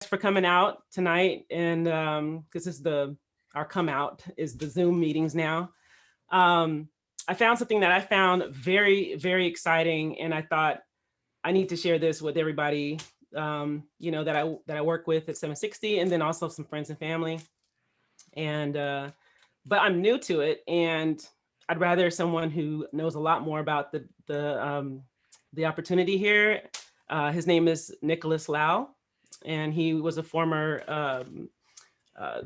for coming out tonight, and because this is our come out is the Zoom meetings now. Um, I found something that I found very, very exciting, and I thought I need to share this with everybody. That I work with at 760, and then also some friends and family. And but I'm new to it, and I'd rather someone who knows a lot more about the opportunity here. His name is Nicholas Lau, and he was a former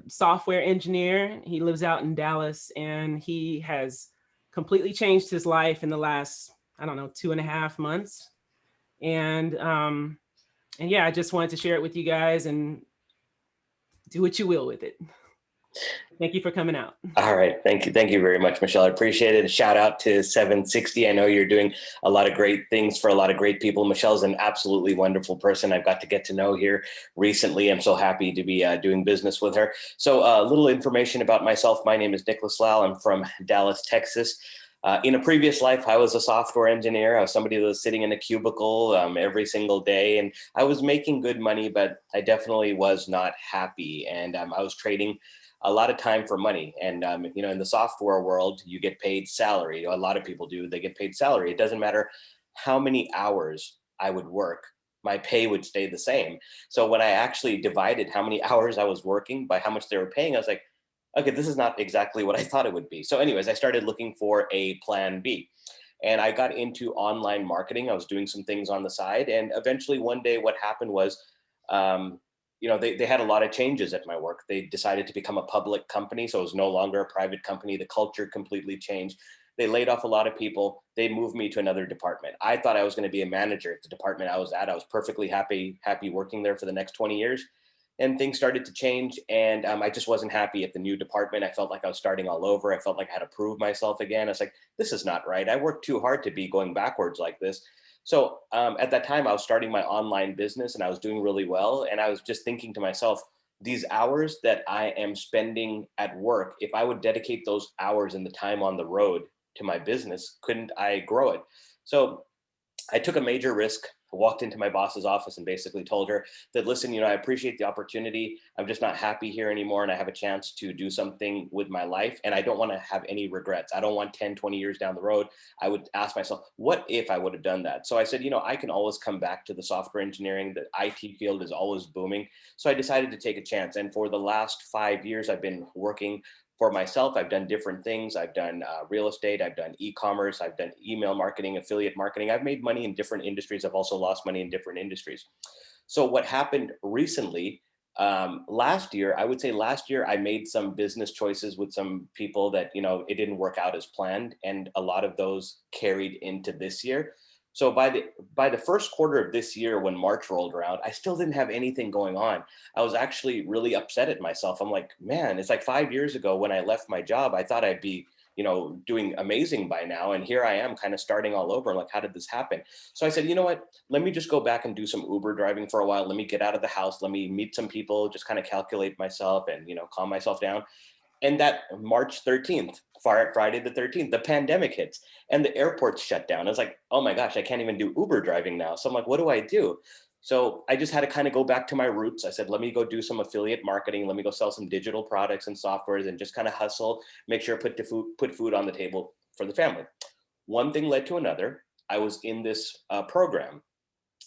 software engineer. He lives out in Dallas, and he has completely changed his life in the last, I don't know, 2.5 months. And yeah, I just wanted to share it with you guys and do what you will with it. Thank you for coming out. All right. Thank you. Thank you very much, Michelle. I appreciate it. A shout out to 760. I know you're doing a lot of great things for a lot of great people. Michelle's an absolutely wonderful person I've got to get to know here recently. I'm so happy to be doing business with her. So a little information about myself. My name is Nicholas Lau. I'm from Dallas, Texas. In a previous life, I was a software engineer. I was somebody that was sitting in a cubicle every single day, and I was making good money, but I definitely was not happy. And I was trading a lot of time for money. And, in the software world, you get paid salary. A lot of people do. They get paid salary. It doesn't matter how many hours I would work, my pay would stay the same. So when I actually divided how many hours I was working by how much they were paying, I was like, okay, this is not exactly what I thought it would be. So anyways, I started looking for a plan B. And I got into online marketing. I was doing some things on the side. And eventually one day what happened was, they had a lot of changes at my work. They decided to become a public company. So it was no longer a private company. The culture completely changed. They laid off a lot of people. They moved me to another department. I thought I was going to be a manager at the department I was at. I was perfectly happy working there for the next 20 years. And things started to change. And I just wasn't happy at the new department. I felt like I was starting all over. I felt like I had to prove myself again. I was like, this is not right. I worked too hard to be going backwards like this. So at that time, I was starting my online business and I was doing really well. And I was just thinking to myself, these hours that I am spending at work, if I would dedicate those hours and the time on the road to my business, couldn't I grow it? So I took a major risk. I walked into my boss's office and basically told her that, listen, I appreciate the opportunity. I'm just not happy here anymore. And I have a chance to do something with my life. And I don't want to have any regrets. I don't want 10, 20 years down the road. I would ask myself, what if I would have done that? So I said, I can always come back to the software engineering. The IT field is always booming. So I decided to take a chance. And for the last 5 years, I've been working for myself. I've done different things. I've done real estate. I've done e-commerce. I've done email marketing, affiliate marketing. I've made money in different industries. I've also lost money in different industries. So what happened recently, last year, I made some business choices with some people that, it didn't work out as planned. And a lot of those carried into this year. So by the first quarter of this year, when March rolled around, I still didn't have anything going on. I was actually really upset at myself. I'm like, man, it's like 5 years ago when I left my job, I thought I'd be, doing amazing by now. And here I am kind of starting all over. I'm like, how did this happen? So I said, you know what, let me just go back and do some Uber driving for a while. Let me get out of the house. Let me meet some people, just kind of calculate myself and, calm myself down. And that March 13th, Friday the 13th, the pandemic hits and the airports shut down. I was like, oh my gosh, I can't even do Uber driving now. So I'm like, what do I do? So I just had to kind of go back to my roots. I said, let me go do some affiliate marketing. Let me go sell some digital products and softwares and just kind of hustle, make sure I put food on the table for the family. One thing led to another. I was in this program,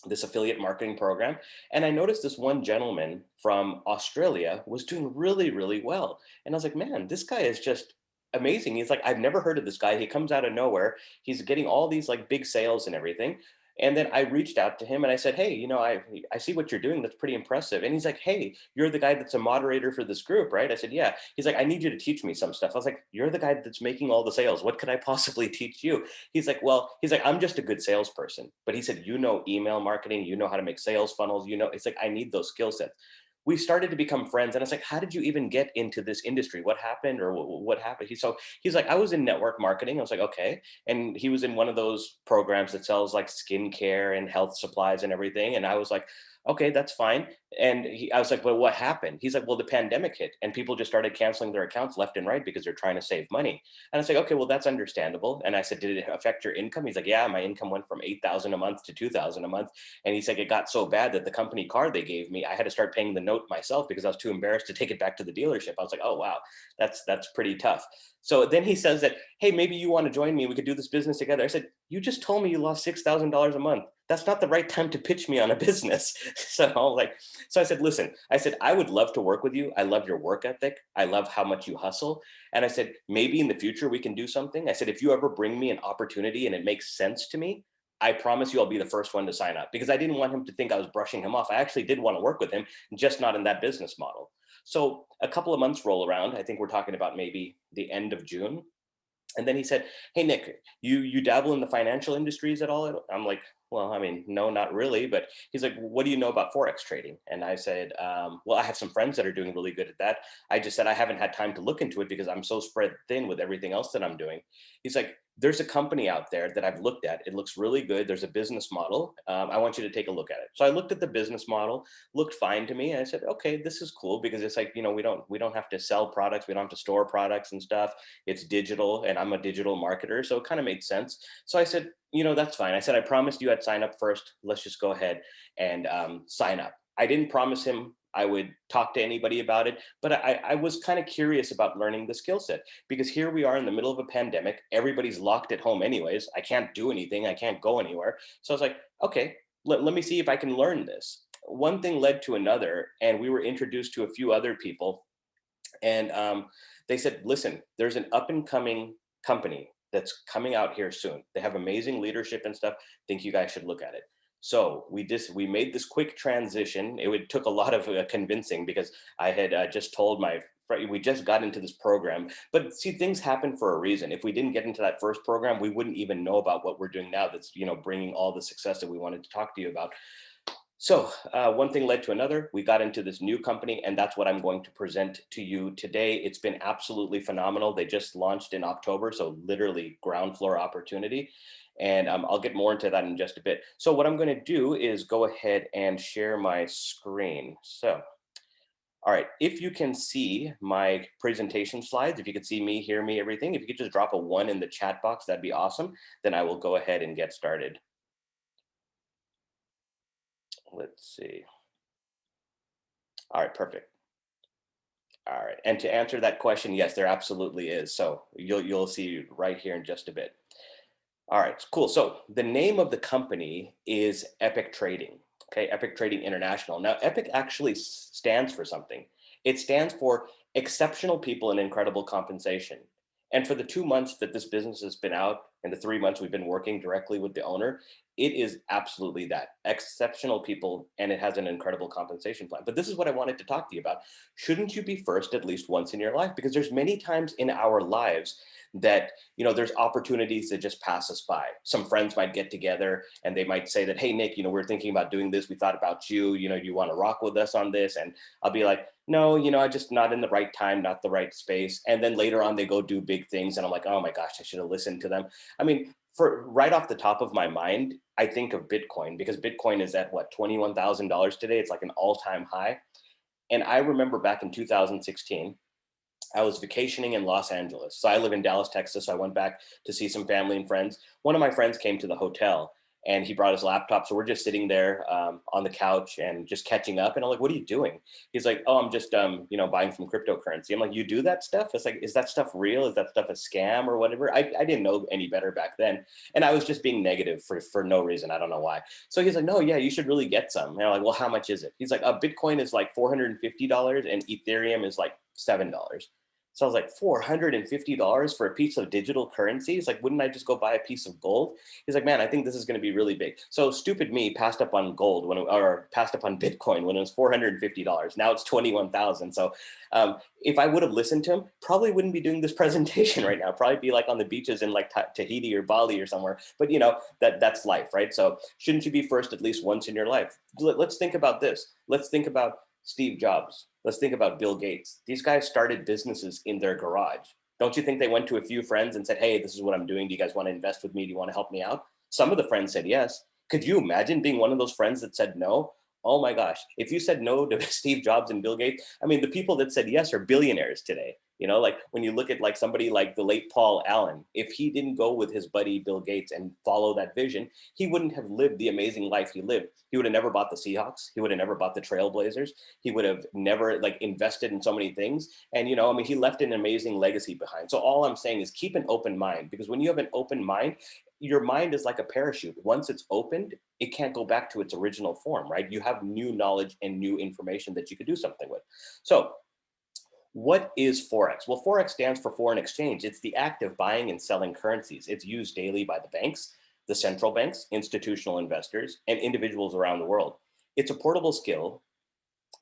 this affiliate marketing program. And I noticed this one gentleman from Australia was doing really, really well. And I was like, man, this guy is just amazing. He's like, I've never heard of this guy. He comes out of nowhere. He's getting all these like big sales and everything. And then I reached out to him and I said, hey, I see what you're doing. That's pretty impressive. And he's like, hey, you're the guy that's a moderator for this group, right? I said, yeah. He's like, I need you to teach me some stuff. I was like, you're the guy that's making all the sales. What could I possibly teach you? He's like, I'm just a good salesperson. But he said, email marketing, how to make sales funnels, it's like, I need those skill sets. We started to become friends. And I was like, how did you even get into this industry? What happened or what happened? He's like, I was in network marketing. I was like, okay. And he was in one of those programs that sells like skincare and health supplies and everything. And I was like, Okay, that's fine. And I was like, well, what happened? He's like, well, the pandemic hit and people just started canceling their accounts left and right because they're trying to save money. And I was like, okay, well, that's understandable. And I said, did it affect your income? He's like, yeah, my income went from 8,000 a month to 2,000 a month. And he's like, it got so bad that the company car they gave me, I had to start paying the note myself because I was too embarrassed to take it back to the dealership. I was like, oh, wow, that's pretty tough. So then he says that, hey, maybe you want to join me. We could do this business together. I said, you just told me you lost $6,000 a month. That's not the right time to pitch me on a business. So I was like, so I said, listen, I said, I would love to work with you. I love your work ethic. I love how much you hustle. And I said, maybe in the future we can do something. I said, if you ever bring me an opportunity and it makes sense to me, I promise you I'll be the first one to sign up, because I didn't want him to think I was brushing him off. I actually did want to work with him, just not in that business model. So a couple of months roll around. I think we're talking about maybe the end of June. And then he said, hey, Nick, you dabble in the financial industries at all? I'm like, well, I mean, no, not really. But he's like, what do you know about Forex trading? And I said, well, I have some friends that are doing really good at that. I just said, I haven't had time to look into it because I'm so spread thin with everything else that I'm doing. He's like, there's a company out there that I've looked at. It looks really good. There's a business model. I want you to take a look at it. So I looked at the business model, looked fine to me. And I said, okay, this is cool, because it's like, we don't have to sell products. We don't have to store products and stuff. It's digital and I'm a digital marketer. So it kind of made sense. So I said, that's fine. I said, I promised you I'd sign up first. Let's just go ahead and sign up. I didn't promise him I would talk to anybody about it, but I was kind of curious about learning the skill set, because here we are in the middle of a pandemic. Everybody's locked at home anyways. I can't do anything. I can't go anywhere. So I was like, okay, let me see if I can learn this. One thing led to another, and we were introduced to a few other people. And they said, listen, there's an up and coming company that's coming out here soon. They have amazing leadership and stuff. Think you guys should look at it. So we made this quick transition. Took a lot of convincing, because I had just told we just got into this program. But see, things happen for a reason. If we didn't get into that first program, we wouldn't even know about what we're doing now. That's bringing all the success that we wanted to talk to you about. So one thing led to another. We got into this new company, and that's what I'm going to present to you today. It's been absolutely phenomenal. They just launched in October, so literally ground floor opportunity. And I'll get more into that in just a bit. So what I'm going to do is go ahead and share my screen. So, all right, if you can see my presentation slides, if you could see me, hear me, everything, if you could just drop a 1 in the chat box, that'd be awesome. Then I will go ahead and get started. Let's see. All right, perfect. All right, and to answer that question, yes, there absolutely is. So you'll see right here in just a bit. All right, cool. So the name of the company is Epic Trading. Okay, Epic Trading International. Now, Epic actually stands for something. It stands for exceptional people and incredible compensation. And for the 2 months that this business has been out, and the 3 months we've been working directly with the owner, it is absolutely that, exceptional people, and it has an incredible compensation plan. But this is what I wanted to talk to you about. Shouldn't you be first at least once in your life? Because there's many times in our lives that there's opportunities that just pass us by. Some friends might get together and they might say that, hey, Nick, we're thinking about doing this. We thought about you. Do you want to rock with us on this? And I'll be like, no, I just not in the right time, not the right space. And then later on, they go do big things, and I'm like, oh my gosh, I should have listened to them. I mean, for right off the top of my mind, I think of Bitcoin, because Bitcoin is at what, $21,000 today. It's like an all-time high. And I remember back in 2016. I was vacationing in Los Angeles. So I live in Dallas, Texas. So I went back to see some family and friends. One of my friends came to the hotel and he brought his laptop. So we're just sitting there on the couch and just catching up. And I'm like, what are you doing? He's like, oh, I'm just, buying some cryptocurrency. I'm like, you do that stuff? It's like, is that stuff real? Is that stuff a scam or whatever? I didn't know any better back then. And I was just being negative for no reason. I don't know why. So he's like, no, yeah, you should really get some. And I'm like, well, how much is it? He's like, Bitcoin is like $450 and Ethereum is like $7. So I was like, $450 for a piece of digital currency? He's like, wouldn't I just go buy a piece of gold? He's like, man, I think this is going to be really big. So stupid me passed up on gold or passed up on Bitcoin when it was $450. Now it's 21,000. So if I would have listened to him, probably wouldn't be doing this presentation right now. Probably be like on the beaches in like Tahiti or Bali or somewhere. But that's life, right? So shouldn't you be first at least once in your life? Let's think about this. Let's think about Steve Jobs. Let's think about Bill Gates. These guys started businesses in their garage. Don't you think they went to a few friends and said, hey, this is what I'm doing. Do you guys want to invest with me? Do you want to help me out? Some of the friends said yes. Could you imagine being one of those friends that said no? Oh my gosh. If you said no to Steve Jobs and Bill Gates, I mean, the people that said yes are billionaires today. You know, like when you look at like somebody like the late Paul Allen, if he didn't go with his buddy Bill Gates and follow that vision, he wouldn't have lived the amazing life he lived. He would have never bought the Seahawks. He would have never bought the Trailblazers. He would have never like invested in so many things. And, you know, I mean, he left an amazing legacy behind. So all I'm saying is keep an open mind, because when you have an open mind, your mind is like a parachute. Once it's opened, it can't go back to its original form, right? You have new knowledge and new information that you could do something with. So what is Forex? Well, Forex stands for foreign exchange. It's the act of buying and selling currencies. It's used daily by the banks, the central banks, institutional investors, and individuals around the world. It's a portable skill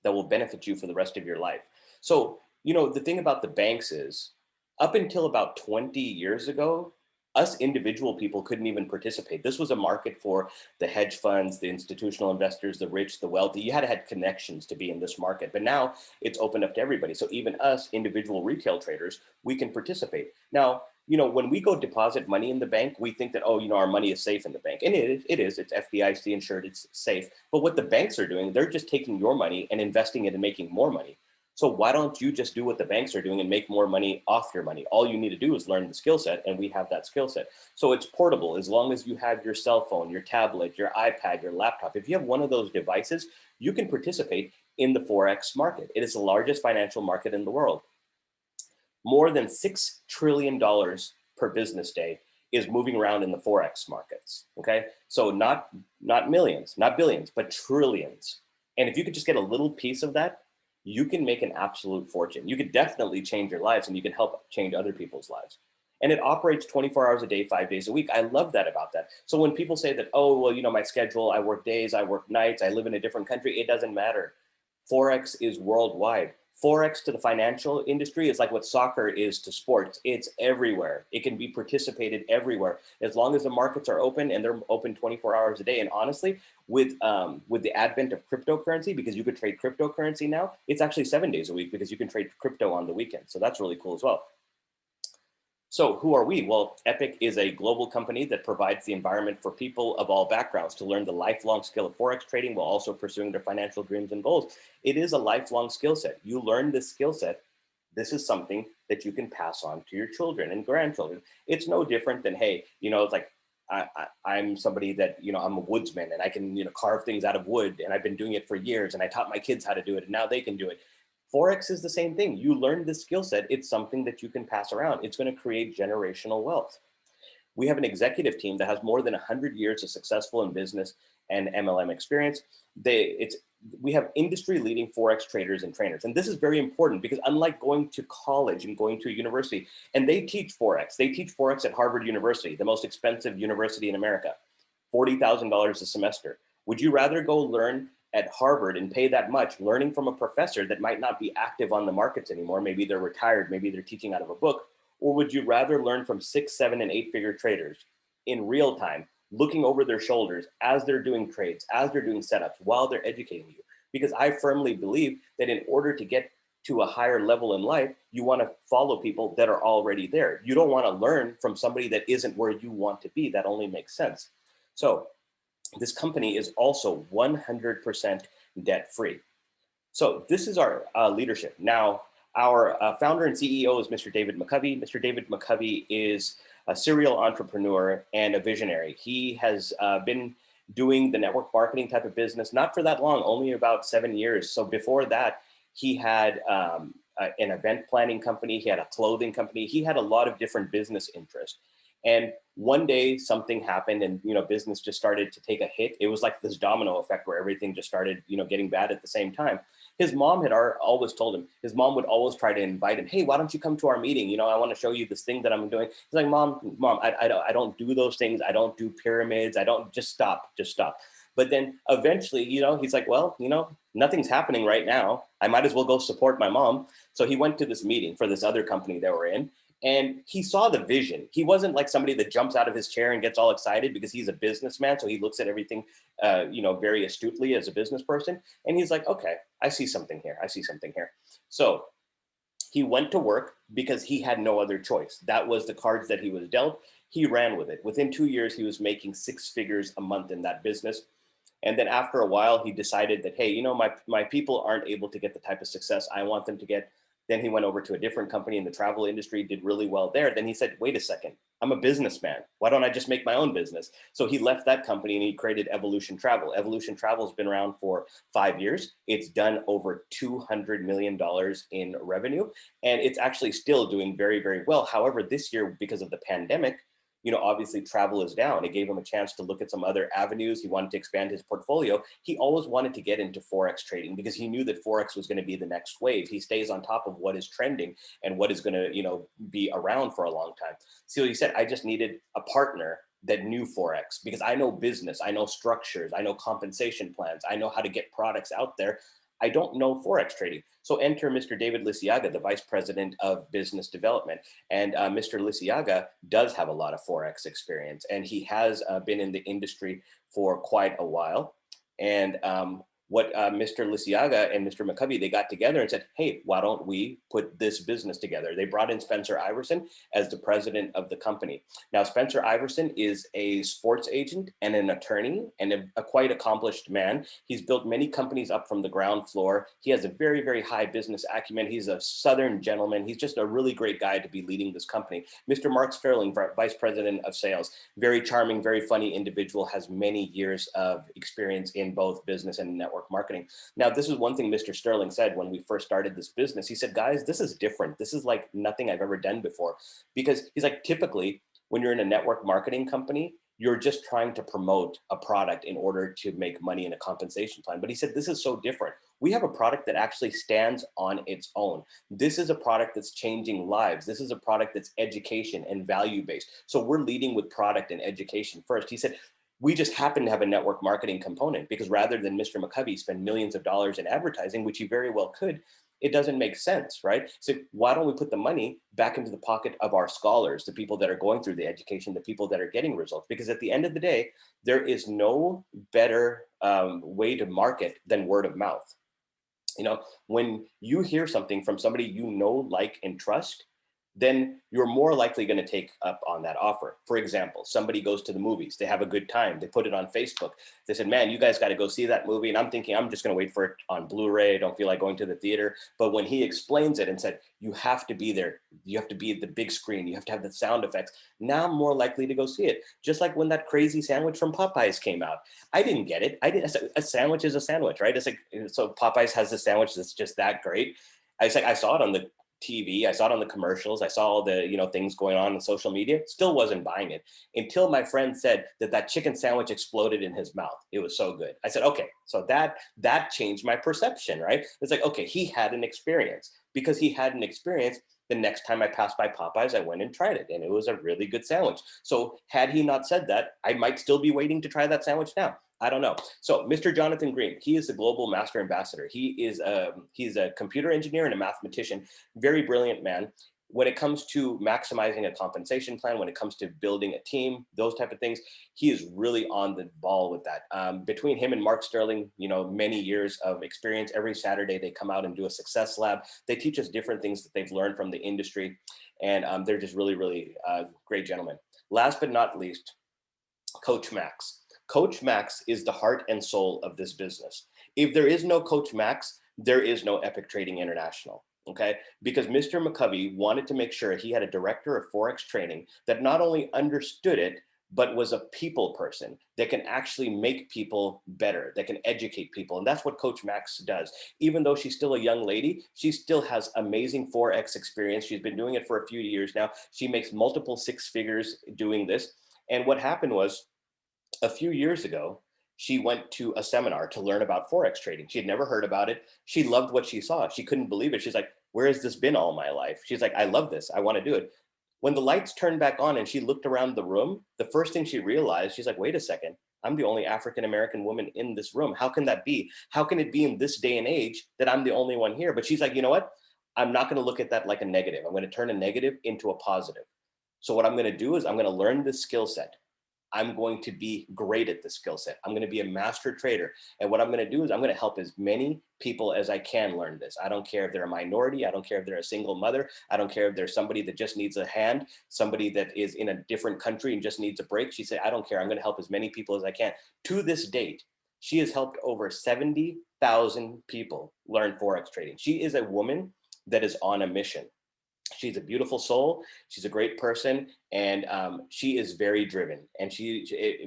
that will benefit you for the rest of your life. So, you know, the thing about the banks is up until about 20 years ago, us individual people couldn't even participate. This was a market for the hedge funds, the institutional investors, the rich, the wealthy. You had to have connections to be in this market. But now it's opened up to everybody. So even us individual retail traders, we can participate. Now, you know, when we go deposit money in the bank, we think that, oh, you know, our money is safe in the bank. And it's FDIC insured, it's safe. But what the banks are doing, they're just taking your money and investing it and making more money. So why don't you just do what the banks are doing and make more money off your money? All you need to do is learn the skill set, and we have that skill set. So it's portable. As long as you have your cell phone, your tablet, your iPad, your laptop, if you have one of those devices, you can participate in the Forex market. It is the largest financial market in the world. More than $6 trillion per business day is moving around in the Forex markets. Okay. So not millions, not billions, but trillions. And if you could just get a little piece of that, you can make an absolute fortune. You could definitely change your lives, and you can help change other people's lives. And it operates 24 hours a day, 5 days a week. I love that about that. So when people say that, oh, well, you know, my schedule, I work days, I work nights, I live in a different country, it doesn't matter. Forex is worldwide. Forex to the financial industry is like what soccer is to sports. It's everywhere. It can be participated everywhere as long as the markets are open, and they're open 24 hours a day. And honestly, with the advent of cryptocurrency, because you could trade cryptocurrency now, it's actually 7 days a week because you can trade crypto on the weekend. So that's really cool as well. So who are we? Well, Epic is a global company that provides the environment for people of all backgrounds to learn the lifelong skill of Forex trading while also pursuing their financial dreams and goals. It is a lifelong skill set. You learn this skill set. This is something that you can pass on to your children and grandchildren. It's no different than, hey, you know, it's like I'm somebody that, you know, I'm a woodsman and I can, you know, carve things out of wood, and I've been doing it for years, and I taught my kids how to do it, and now they can do it. Forex is the same thing. You learn this skill set. It's something that you can pass around. It's going to create generational wealth. We have an executive team that has more than 100 years of successful in business and MLM experience. We have industry-leading Forex traders and trainers. And this is very important because unlike going to college and going to a university, and they teach Forex at Harvard University, the most expensive university in America, $40,000 a semester. Would you rather go learn at Harvard and pay that much learning from a professor that might not be active on the markets anymore? Maybe they're retired, maybe they're teaching out of a book. Or would you rather learn from 6, 7, and 8-figure traders in real time, looking over their shoulders as they're doing trades, as they're doing setups, while they're educating you? Because I firmly believe that in order to get to a higher level in life, you want to follow people that are already there. You don't want to learn from somebody that isn't where you want to be. That only makes sense. So this company is also 100% debt free. So this is our leadership. Now, our founder and CEO is Mr. David McCovey. Mr. David McCovey is a serial entrepreneur and a visionary. He has been doing the network marketing type of business, not for that long, only about 7 years. So before that, he had an event planning company. He had a clothing company. He had a lot of different business interests. And one day something happened, and, you know, business just started to take a hit. It was like this domino effect where everything just started, you know, getting bad at the same time. His mom had always told him, his mom would always try to invite him. Hey, why don't you come to our meeting? You know, I want to show you this thing that I'm doing. He's like, mom, I don't do those things. I don't do pyramids. I don't, just stop. But then eventually, you know, he's like, well, you know, nothing's happening right now. I might as well go support my mom. So he went to this meeting for this other company they were in. And he saw the vision. He wasn't like somebody that jumps out of his chair and gets all excited because he's a businessman. So he looks at everything, you know, very astutely as a business person. And he's like, okay, I see something here. So he went to work because he had no other choice. That was the cards that he was dealt. He ran with it. Within 2 years, he was making 6 figures a month in that business. And then after a while, he decided that, hey, my people aren't able to get the type of success I want them to get. Then he went over to a different company in the travel industry, did really well there. Then he said, wait a second, I'm a businessman. Why don't I just make my own business? So he left that company and he created Evolution Travel. Evolution Travel has been around for 5 years. It's done over $200 million in revenue, and it's actually still doing very, very well. However, this year, because of the pandemic, obviously travel is down. It gave him a chance to look at some other avenues. He wanted to expand his portfolio. He always wanted to get into Forex trading because he knew that Forex was going to be the next wave. He stays on top of what is trending and what is going to, be around for a long time. So he said, I just needed a partner that knew Forex because I know business, I know structures, I know compensation plans, I know how to get products out there. I don't know Forex trading. So enter Mr. David Lisiaga, the Vice President of Business Development. And Mr. Lisiaga does have a lot of Forex experience, and he has been in the industry for quite a while. And what Mr. Lisiaga and Mr. McCovey, they got together and said, hey, why don't we put this business together? They brought in Spencer Iverson as the president of the company. Now, Spencer Iverson is a sports agent and an attorney and a quite accomplished man. He's built many companies up from the ground floor. He has a very, very high business acumen. He's a Southern gentleman. He's just a really great guy to be leading this company. Mr. Mark Sterling, Vice President of Sales, very charming, very funny individual, has many years of experience in both business and network marketing. Now, this is one thing Mr. Sterling said when we first started this business. He said, guys, this is different. This is like nothing I've ever done before. Because he's like, typically, when you're in a network marketing company, you're just trying to promote a product in order to make money in a compensation plan. But he said, this is so different. We have a product that actually stands on its own. This is a product that's changing lives. This is a product that's education and value-based. So we're leading with product and education first. He said, we just happen to have a network marketing component because rather than Mr. McCovey spend millions of dollars in advertising, which he very well could, it doesn't make sense, right? So why don't we put the money back into the pocket of our scholars, the people that are going through the education, the people that are getting results? Because at the end of the day, there is no better way to market than word of mouth. When you hear something from somebody like, and trust, then you're more likely going to take up on that offer. For example, somebody goes to the movies, they have a good time, they put it on Facebook. They said, man, you guys got to go see that movie. And I'm thinking, I'm just going to wait for it on Blu-ray. I don't feel like going to the theater. But when he explains it and said, you have to be there, you have to be at the big screen, you have to have the sound effects, now I'm more likely to go see it. Just like when that crazy sandwich from Popeyes came out. I didn't get it. I sandwich is a sandwich, right? It's like, so Popeyes has a sandwich that's just that great. I saw it on the TV, I saw it on the commercials, I saw all the things going on social media, still wasn't buying it until my friend said that chicken sandwich exploded in his mouth. It was so good. I said, okay, so that changed my perception, right? It's like, okay, he had an experience. Because he had an experience, the next time I passed by Popeyes, I went and tried it, and it was a really good sandwich. So had he not said that, I might still be waiting to try that sandwich now. I don't know. So Mr. Jonathan Green, he is the global master ambassador. He's a computer engineer and a mathematician, very brilliant man. When it comes to maximizing a compensation plan, when it comes to building a team, those type of things, he is really on the ball with that. Between him and Mark Sterling, many years of experience. Every Saturday they come out and do a success lab. They teach us different things that they've learned from the industry, and they're just really, really great gentlemen. Last but not least, Coach Max. Coach Max is the heart and soul of this business. If there is no Coach Max, there is no Epic Trading International. Okay, because Mr. McCovey wanted to make sure he had a director of Forex trading that not only understood it, but was a people person that can actually make people better, that can educate people. And that's what Coach Max does. Even though she's still a young lady, she still has amazing Forex experience. She's been doing it for a few years now. She makes multiple six figures doing this. And what happened was, a few years ago, she went to a seminar to learn about Forex trading. She had never heard about it. She loved what she saw. She couldn't believe it. She's like, where has this been all my life? She's like, I love this. I want to do it. When the lights turned back on and she looked around the room, the first thing she realized, she's like, wait a second, I'm the only African-American woman in this room. How can that be? How can it be in this day and age that I'm the only one here? But she's like, you know what? I'm not going to look at that like a negative. I'm going to turn a negative into a positive. So what I'm going to do is I'm going to learn this skill set. I'm going to be great at the skill set. I'm going to be a master trader. And what I'm going to do is I'm going to help as many people as I can learn this. I don't care if they're a minority. I don't care if they're a single mother. I don't care if there's somebody that just needs a hand, somebody that is in a different country and just needs a break. She said, I don't care. I'm going to help as many people as I can. To this date, She has helped over 70,000 people learn Forex trading. She is a woman that is on a mission. She's a beautiful soul. She's a great person, and she is very driven. And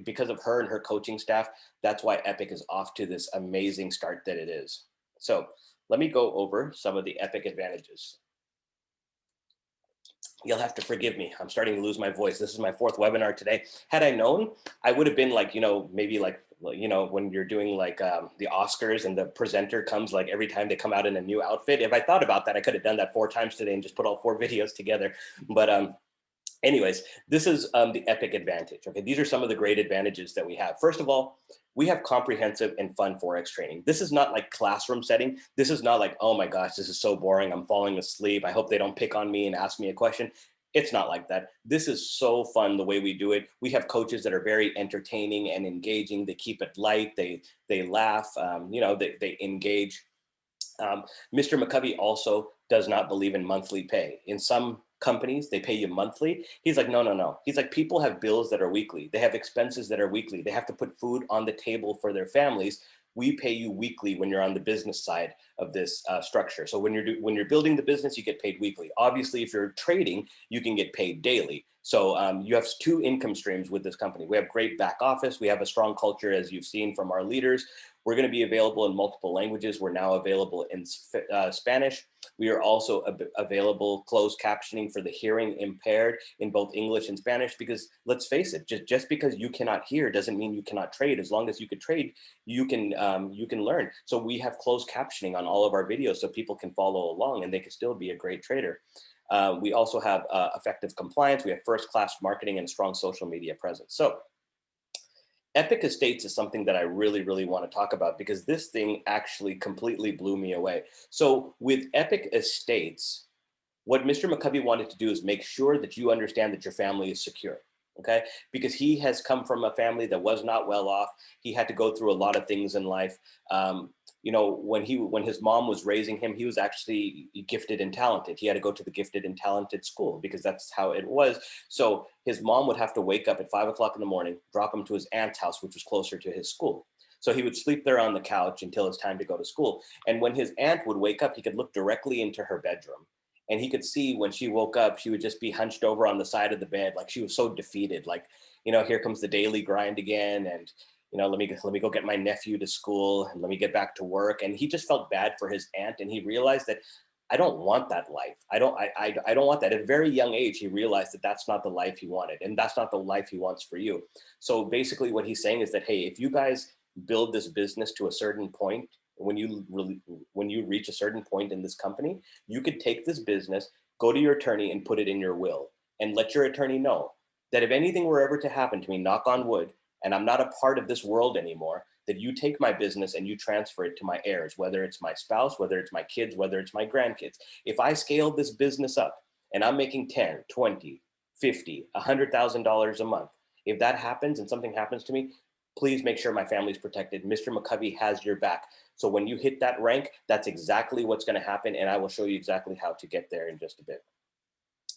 because of her and her coaching staff, that's why Epic is off to this amazing start that it is. So let me go over some of the Epic advantages. You'll have to forgive me. I'm starting to lose my voice. This is my 4th webinar today. Had I known, I would have been like, maybe like, when you're doing like the Oscars and the presenter comes like every time they come out in a new outfit. If I thought about that, I could have done that 4 times today and just put all 4 videos together. But anyways, this is the Epic advantage. Okay, these are some of the great advantages that we have. First of all, we have comprehensive and fun Forex training. This is not like classroom setting. This is not like, oh my gosh, this is so boring, I'm falling asleep, I hope they don't pick on me and ask me a question. It's not like that. This is so fun the way we do it. We have coaches that are very entertaining and engaging. They keep it light. They laugh. They engage. Mr. McCovey also does not believe in monthly pay. In some companies, they pay you monthly. He's like, no. He's like, people have bills that are weekly. They have expenses that are weekly. They have to put food on the table for their families. We pay you weekly when you're on the business side of this structure. So when you're building the business, you get paid weekly. Obviously, if you're trading, you can get paid daily. So you have 2 income streams with this company. We have great back office. We have a strong culture, as you've seen from our leaders. We're going to be available in multiple languages. We're now available in Spanish. We are also available closed captioning for the hearing impaired in both English and Spanish, because let's face it, just because you cannot hear doesn't mean you cannot trade. As long as you can trade, you can learn. So we have closed captioning on all of our videos so people can follow along and they can still be a great trader. We also have effective compliance. We have first-class marketing and strong social media presence. So Epic Estates is something that I really, really want to talk about, because this thing actually completely blew me away. So with Epic Estates, what Mr. McCovey wanted to do is make sure that you understand that your family is secure. Okay, because he has come from a family that was not well off. He had to go through a lot of things in life. When his mom was raising him, he was actually gifted and talented. He had to go to the gifted and talented school because that's how it was. So his mom would have to wake up at 5 o'clock in the morning, drop him to his aunt's house, which was closer to his school. So he would sleep there on the couch until it's time to go to school. And when his aunt would wake up, he could look directly into her bedroom. And he could see when she woke up, she would just be hunched over on the side of the bed. Like she was so defeated, like, here comes the daily grind again. And, let me go get my nephew to school and let me get back to work. And he just felt bad for his aunt. And he realized that I don't want that life. I don't want that. At a very young age, he realized that that's not the life he wanted. And that's not the life he wants for you. So basically what he's saying is that, hey, if you guys build this business to a certain point, when you reach a certain point in this company, you could take this business, go to your attorney and put it in your will and let your attorney know that if anything were ever to happen to me, knock on wood, and I'm not a part of this world anymore, that you take my business and you transfer it to my heirs, whether it's my spouse, whether it's my kids, whether it's my grandkids. If I scale this business up and I'm making 10, 20, 50, $100,000 a month, if that happens and something happens to me, please make sure my family's protected. Mr. McCovey has your back. So when you hit that rank, that's exactly what's going to happen. And I will show you exactly how to get there in just a bit.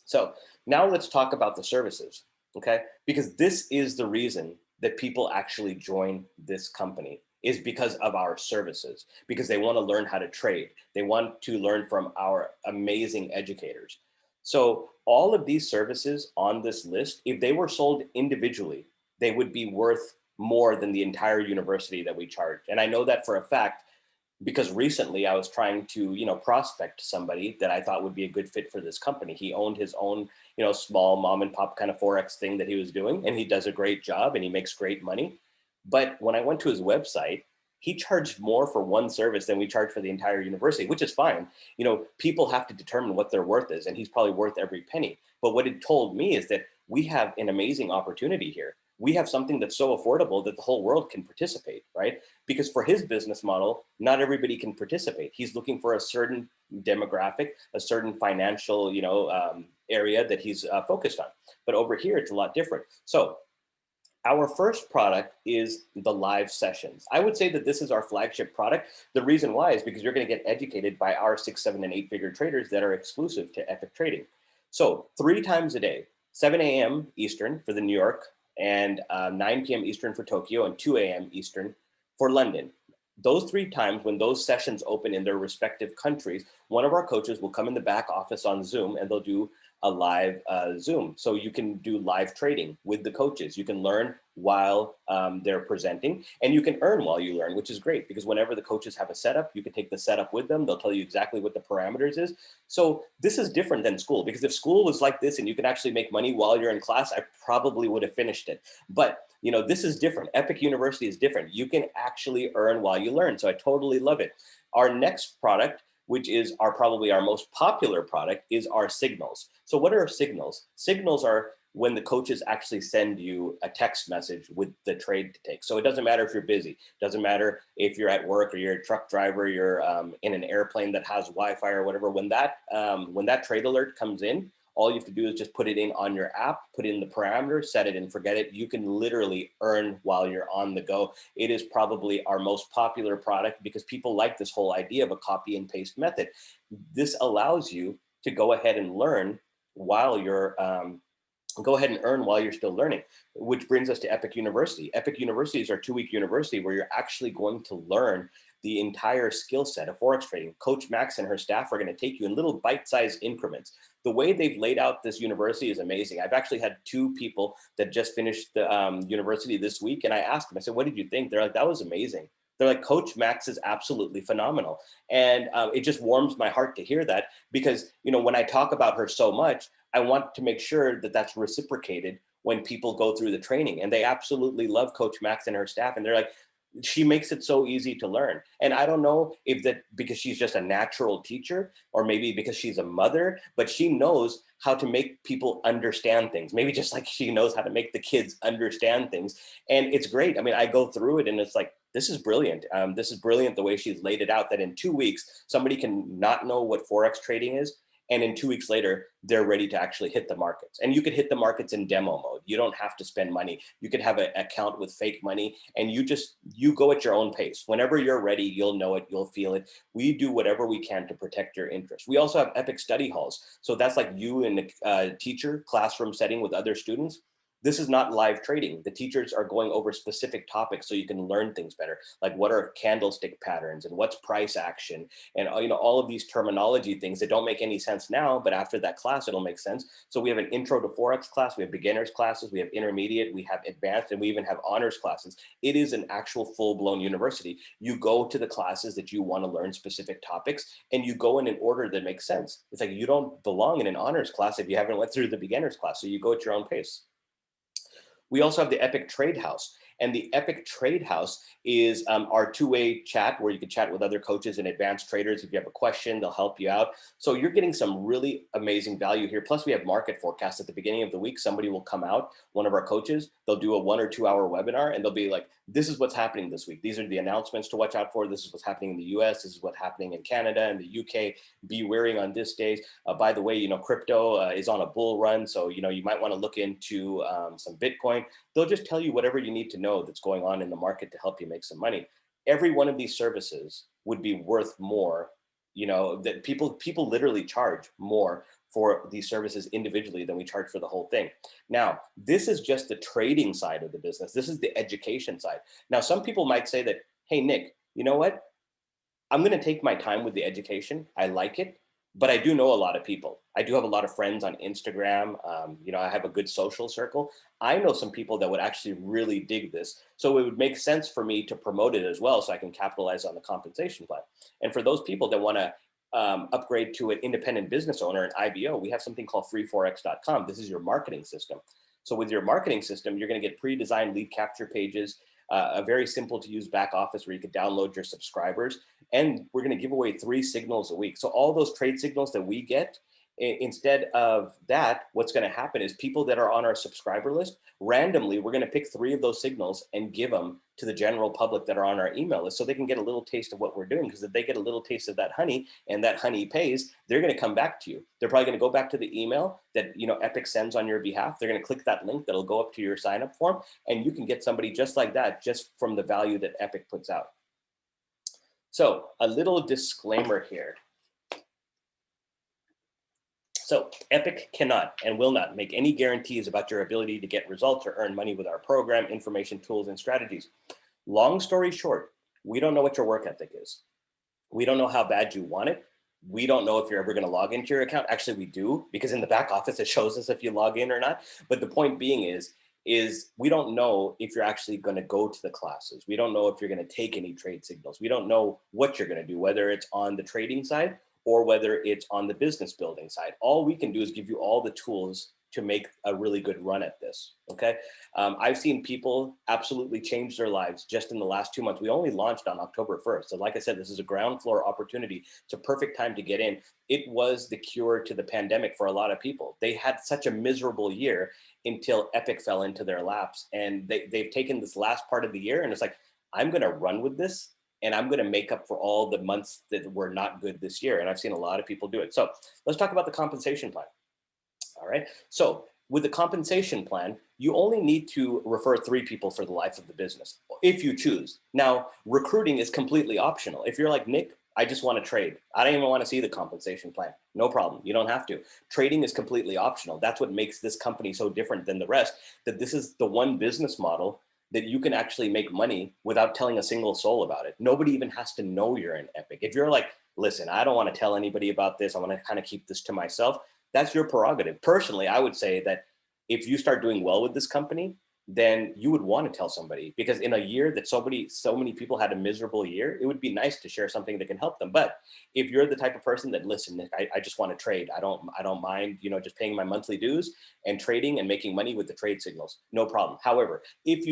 So now let's talk about the services, okay? Because this is the reason that people actually join this company, is because of our services, because they want to learn how to trade. They want to learn from our amazing educators. So all of these services on this list, if they were sold individually, they would be worth more than the entire university that we charge. And I know that for a fact, because recently I was trying to, prospect somebody that I thought would be a good fit for this company. He owned his own, small mom and pop kind of Forex thing that he was doing, and he does a great job and he makes great money. But when I went to his website, he charged more for one service than we charge for the entire university, which is fine. People have to determine what their worth is, and he's probably worth every penny. But what it told me is that we have an amazing opportunity here. We have something that's so affordable that the whole world can participate, right? Because for his business model, not everybody can participate. He's looking for a certain demographic, a certain financial, area that he's focused on. But over here, it's a lot different. So our first product is the live sessions. I would say that this is our flagship product. The reason why is because you're going to get educated by our 6, 7, and 8-figure traders that are exclusive to Epic Trading. So 3 times a day, 7 a.m. Eastern for the New York, and 9 p.m. Eastern for Tokyo, and 2 a.m. Eastern For London, those 3 times when those sessions open in their respective countries, one of our coaches will come in the back office on Zoom and they'll do a live Zoom. So you can do live trading with the coaches. You can learn while they're presenting, and you can earn while you learn, which is great because whenever the coaches have a setup, you can take the setup with them. They'll tell you exactly what the parameters is. So this is different than school, because if school was like this and you can actually make money while you're in class, I probably would have finished it. But you know, this is different. Epic University is different. You can actually earn while you learn. So I totally love it. Our next product, which is probably our most popular product, is our signals. So what are signals? Signals are when the coaches actually send you a text message with the trade to take. So it doesn't matter if you're busy, it doesn't matter if you're at work or you're a truck driver, you're in an airplane that has Wi-Fi or whatever. When that trade alert comes in, all you have to do is just put it in on your app, put in the parameters, set it and forget it. You can literally earn while you're on the go. It is probably our most popular product because people like this whole idea of a copy and paste method. This allows you to go ahead and learn while you're go ahead and earn while you're still learning, which brings us to Epic University. Epic University is our 2-week university where you're actually going to learn the entire skill set of Forex trading. Coach Max and her staff are going to take you in little bite-sized increments. The way they've laid out this university is amazing. I've actually had 2 people that just finished the university this week, and I asked them, I said, what did you think? They're like, that was amazing. They're like, Coach Max is absolutely phenomenal. And it just warms my heart to hear that because, you know, when I talk about her so much, I want to make sure that that's reciprocated when people go through the training. And they absolutely love Coach Max and her staff. And they're like, she makes it so easy to learn. And I don't know if that because she's just a natural teacher or maybe because she's a mother, but she knows how to make people understand things. Maybe just like she knows how to make the kids understand things. And it's great. I mean, I go through it and it's like, this is brilliant. This is brilliant the way she's laid it out that in 2 weeks, somebody can not know what Forex trading is. And in 2 weeks later, they're ready to actually hit the markets. And you could hit the markets in demo mode. You don't have to spend money. You could have an account with fake money and you go at your own pace. Whenever you're ready, you'll know it, you'll feel it. We do whatever we can to protect your interest. We also have Epic study halls. So that's like you in a teacher classroom setting with other students. This is not live trading. The teachers are going over specific topics so you can learn things better. Like what are candlestick patterns and what's price action and you know all of these terminology things that don't make any sense now, but after that class it'll make sense. So we have an intro to Forex class, we have beginners classes, we have intermediate, we have advanced, and we even have honors classes. It is an actual full-blown university. You go to the classes that you want to learn specific topics and you go in an order that makes sense. It's like you don't belong in an honors class if you haven't went through the beginners class, so you go at your own pace. We also have the Epic Trade House. And the Epic Trade House is our 2-way chat where you can chat with other coaches and advanced traders. If you have a question, they'll help you out. So you're getting some really amazing value here. Plus we have market forecasts at the beginning of the week. Somebody will come out, one of our coaches, they'll do a 1 or 2 hour webinar and they'll be like, this is what's happening this week. These are the announcements to watch out for. This is what's happening in the US. This is what's happening in Canada and the UK. Be wary on this days. By the way, you know, crypto is on a bull run. So, you know, you might want to look into some Bitcoin. They'll just tell you whatever you need to know that's going on in the market to help you make some money. Every one of these services would be worth more, you know, that people literally charge more for these services individually than we charge for the whole thing. Now, this is just the trading side of the business. This is the education side. Now, some people might say that, hey, Nick, you know what? I'm going to take my time with the education. I like it. But I do know a lot of people. I do have a lot of friends on Instagram. You know, I have a good social circle. I know some people that would actually really dig this. So it would make sense for me to promote it as well so I can capitalize on the compensation plan. And for those people that want to upgrade to an independent business owner, an IBO, we have something called freeforex.com. This is your marketing system. So with your marketing system, you're going to get pre-designed lead capture pages, a very simple to use back office where you could download your subscribers. And we're going to give away 3 signals a week. So all those trade signals that we get, instead of that, what's going to happen is people that are on our subscriber list, randomly, we're going to pick 3 of those signals and give them to the general public that are on our email list so they can get a little taste of what we're doing. Because if they get a little taste of that honey and that honey pays, they're going to come back to you. They're probably going to go back to the email that, you know, Epic sends on your behalf. They're going to click that link that'll go up to your sign up form, and you can get somebody just like that just from the value that Epic puts out. So a little disclaimer here. So Epic cannot and will not make any guarantees about your ability to get results or earn money with our program, information, tools, and strategies. Long story short, we don't know what your work ethic is. We don't know how bad you want it. We don't know if you're ever going to log into your account. Actually, we do, because in the back office it shows us if you log in or not. But the point being is we don't know if you're actually going to go to the classes. We don't know if you're going to take any trade signals. We don't know what you're going to do, whether it's on the trading side or whether it's on the business building side. All we can do is give you all the tools to make a really good run at this. Okay. I've seen people absolutely change their lives just in the last 2 months. We only launched on October 1st. So like I said, this is a ground floor opportunity. It's a perfect time to get in. It was the cure to the pandemic for a lot of people. They had such a miserable year until Epic fell into their laps. And they've taken this last part of the year and it's like, I'm going to run with this and I'm going to make up for all the months that were not good this year. And I've seen a lot of people do it. So let's talk about the compensation plan. All right. So with the compensation plan, you only need to refer 3 people for the life of the business if you choose. Now, recruiting is completely optional. If you're like, Nick, I just want to trade. I don't even want to see the compensation plan. No problem. You don't have to. Trading is completely optional. That's what makes this company so different than the rest, that this is the one business model that you can actually make money without telling a single soul about it. Nobody even has to know you're in Epic. If you're like, listen, I don't want to tell anybody about this, I want to kind of keep this to myself, that's your prerogative. Personally, I would say that if you start doing well with this company, then you would want to tell somebody, because in a year that so many people had a miserable year, it would be nice to share something that can help them. But if you're the type of person that, listen, Nick, I just want to trade. I don't mind, just paying my monthly dues and trading and making money with the trade signals, no problem. However, if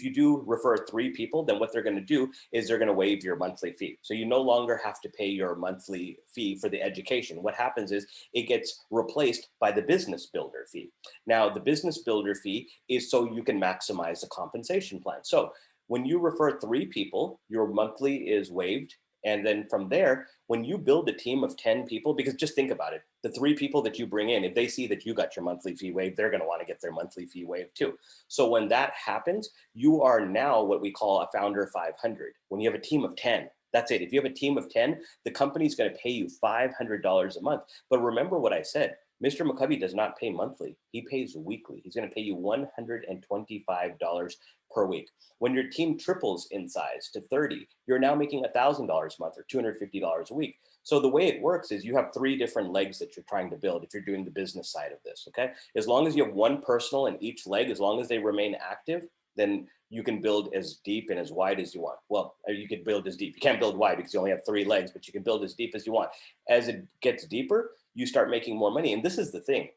you do refer 3 people, then what they're going to do is they're going to waive your monthly fee. So you no longer have to pay your monthly fee for the education. What happens is it gets replaced by the business builder fee. Now, the business builder fee is so you can maximize the compensation plan. So when you refer 3 people, your monthly is waived. And then from there, when you build a team of 10 people, because just think about it, the 3 people that you bring in, if they see that you got your monthly fee waived, they're going to want to get their monthly fee waived too. So when that happens, you are now what we call a founder 500. When you have a team of 10, that's it. If you have a team of 10, the company's going to pay you $500 a month. But remember what I said, Mr. McCovey does not pay monthly. He pays weekly. He's going to pay you $125 per week. When your team triples in size to 30, you're now making $1,000 a month or $250 a week. So the way it works is you have 3 different legs that you're trying to build if you're doing the business side of this, okay? As long as you have one personal in each leg, as long as they remain active, then you can build as deep and as wide as you want. Well, you could build as deep. You can't build wide because you only have 3 legs, but you can build as deep as you want. As it gets deeper, you start making more money. And this is the thing.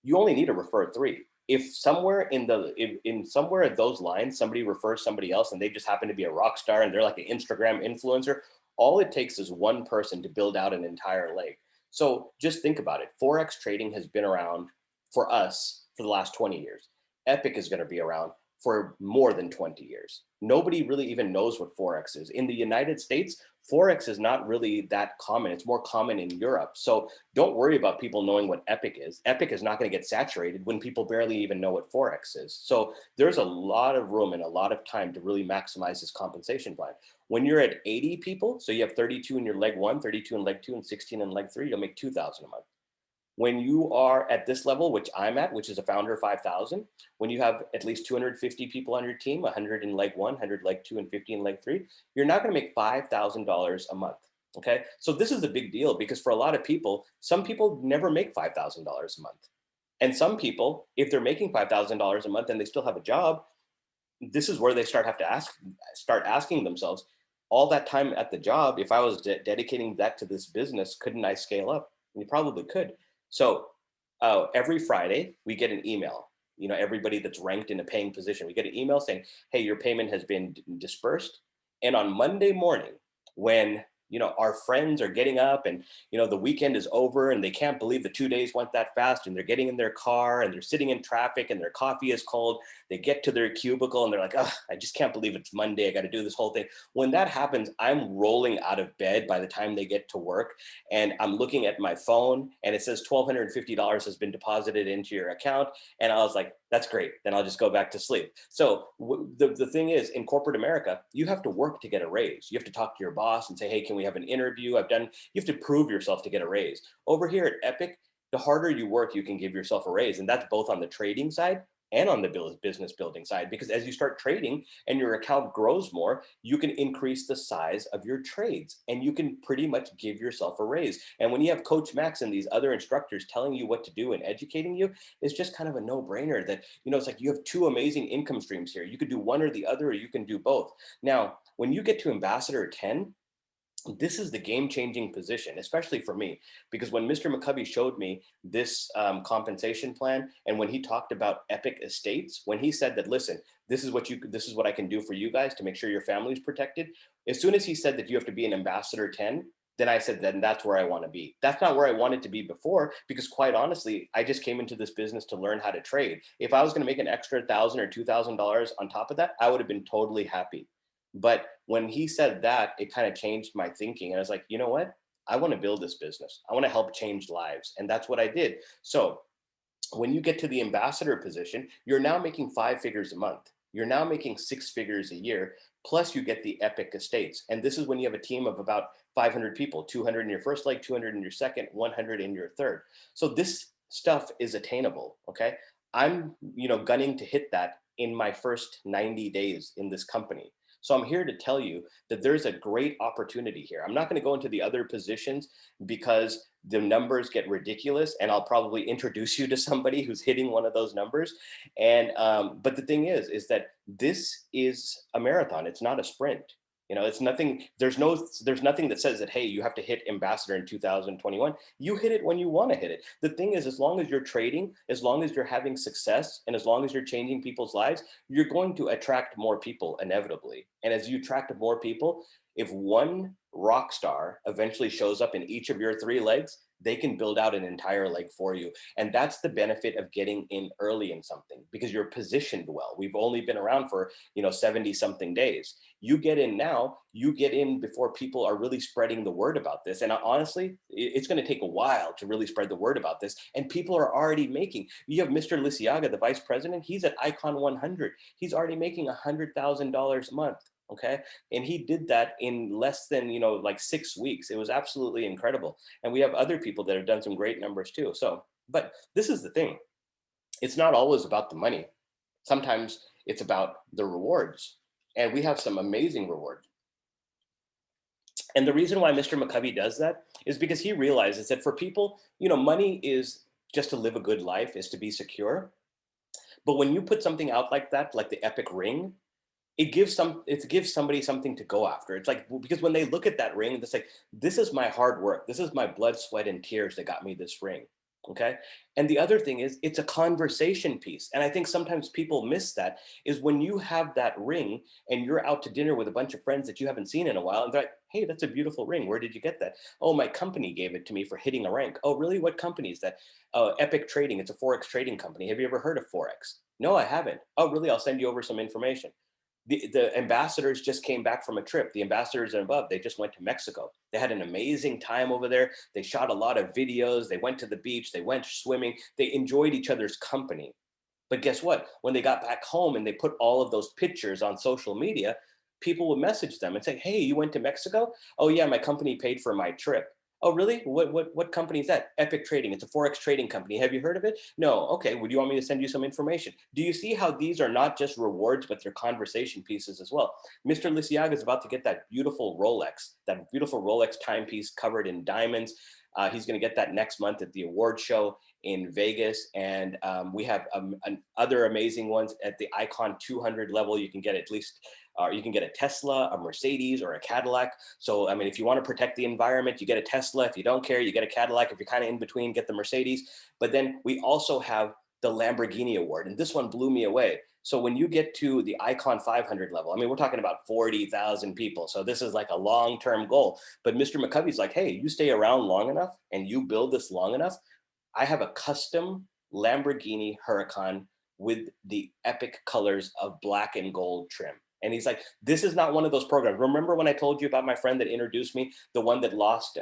You only need to refer 3. If somewhere in somewhere at those lines, somebody refers somebody else and they just happen to be a rock star and they're like an Instagram influencer, all it takes is one person to build out an entire leg. So just think about it. Forex trading has been around for us for the last 20 years. Epic is going to be around for more than 20 years. Nobody really even knows what Forex is. In the United States, Forex is not really that common. It's more common in Europe. So don't worry about people knowing what Epic is. Epic is not going to get saturated when people barely even know what Forex is. So there's a lot of room and a lot of time to really maximize this compensation plan. When you're at 80 people, so you have 32 in your leg 1, 32 in leg 2, and 16 in leg 3, you'll make $2,000 a month. When you are at this level, which I'm at, which is a founder 5,000, when you have at least 250 people on your team, 100 in leg 1, 100 leg 2, and 50 in leg 3, you're not going to make $5,000 a month. Okay. So this is a big deal because for a lot of people, some people never make $5,000 a month. And some people, if they're making $5,000 a month and they still have a job, this is where they start asking themselves, all that time at the job, if I was dedicating that to this business, couldn't I scale up? And you probably could. So every Friday we get an email, everybody that's ranked in a paying position, we get an email saying, hey, your payment has been dispersed. And on Monday morning, when our friends are getting up and the weekend is over and they can't believe the 2 days went that fast, and they're getting in their car and they're sitting in traffic and their coffee is cold, they get to their cubicle and they're like, oh, I just can't believe it's Monday, I got to do this whole thing. When that happens, I'm rolling out of bed by the time they get to work, and I'm looking at my phone and it says $1,250 has been deposited into your account, and I was like, that's great, then I'll just go back to sleep. So the thing is, in corporate America, you have to work to get a raise. You have to talk to your boss and say, hey, can we have an interview? You have to prove yourself to get a raise. Over here at Epic, the harder you work, you can give yourself a raise. And that's both on the trading side and on the business building side, because as you start trading and your account grows more, you can increase the size of your trades and you can pretty much give yourself a raise. And when you have Coach Max and these other instructors telling you what to do and educating you, it's just kind of a no-brainer that, it's like you have two amazing income streams here. You could do one or the other, or you can do both. Now, when you get to Ambassador 10, this is the game-changing position, especially for me, because when Mr. McCovey showed me this compensation plan, and when he talked about Epic Estates, when he said that, listen, this is what I can do for you guys to make sure your family's protected. As soon as he said that you have to be an Ambassador 10, then I said, then that's where I want to be. That's not where I wanted to be before, because quite honestly, I just came into this business to learn how to trade. If I was going to make an extra $1,000 or $2,000 on top of that, I would have been totally happy. But when he said that, it kind of changed my thinking. And I was like, you know what? I want to build this business. I want to help change lives. And that's what I did. So when you get to the ambassador position, you're now making 5 figures a month. You're now making 6 figures a year. Plus you get the Epic Estates. And this is when you have a team of about 500 people, 200 in your first leg, 200 in your second, 100 in your third. So this stuff is attainable. Okay. I'm, gunning to hit that in my first 90 days in this company. So I'm here to tell you that there's a great opportunity here. I'm not going to go into the other positions because the numbers get ridiculous, and I'll probably introduce you to somebody who's hitting one of those numbers. And but the thing is that this is a marathon. It's not a sprint. It's nothing. There's nothing that says that, hey, you have to hit ambassador in 2021. You hit it when you want to hit it. The thing is, as long as you're trading, as long as you're having success, and as long as you're changing people's lives, you're going to attract more people inevitably. And as you attract more people, if one rock star eventually shows up in each of your 3 legs, they can build out an entire leg for you. And that's the benefit of getting in early in something, because you're positioned well. We've only been around for 70 something days. You get in now, you get in before people are really spreading the word about this. And honestly, it's going to take a while to really spread the word about this. And people are already making. You have Mr. Lisiaga, the vice president. He's at Icon 100. He's already making $100,000 a month. Okay. And he did that in less than, like 6 weeks. It was absolutely incredible. And we have other people that have done some great numbers too. So, but this is the thing. It's not always about the money. Sometimes it's about the rewards. And we have some amazing rewards. And the reason why Mr. McCovey does that is because he realizes that for people, money is just to live a good life, is to be secure. But when you put something out like that, like the Epic Ring, it gives somebody something to go after. It's like, because when they look at that ring, it's like, this is my hard work. This is my blood, sweat, and tears that got me this ring. Okay. And the other thing is, it's a conversation piece. And I think sometimes people miss that, is when you have that ring and you're out to dinner with a bunch of friends that you haven't seen in a while, and they're like, hey, that's a beautiful ring. Where did you get that? Oh, my company gave it to me for hitting a rank. Oh, really? What company is that? Epic Trading. It's a Forex trading company. Have you ever heard of Forex? No, I haven't. Oh, really? I'll send you over some information. The ambassadors just came back from a trip. The ambassadors and above, they just went to Mexico. They had an amazing time over there. They shot a lot of videos. They went to the beach. They went swimming. They enjoyed each other's company. But guess what? When they got back home and they put all of those pictures on social media, people would message them and say, hey, you went to Mexico? Oh, yeah, my company paid for my trip. Oh, really? What company is that? Epic Trading. It's a Forex trading company. Have you heard of it? No. Okay. Would you want me to send you some information? Do you see how these are not just rewards, but they're conversation pieces as well? Mr. Lisiaga is about to get that beautiful Rolex timepiece covered in diamonds. He's going to get that next month at the award show in Vegas. And we have other amazing ones at the Icon 200 level. You can get at least, you can get a Tesla, a Mercedes, or a Cadillac. So, I mean, if you want to protect the environment, you get a Tesla. If you don't care, you get a Cadillac. If you're kind of in between, get the Mercedes. But then we also have the Lamborghini Award. And this one blew me away. So when you get to the Icon 500 level, I mean, we're talking about 40,000 people. So this is like a long-term goal. But Mr. McCovey's like, hey, you stay around long enough and you build this long enough, I have a custom Lamborghini Huracan with the epic colors of black and gold trim. And he's like, this is not one of those programs. Remember when I told you about my friend that introduced me, the one that lost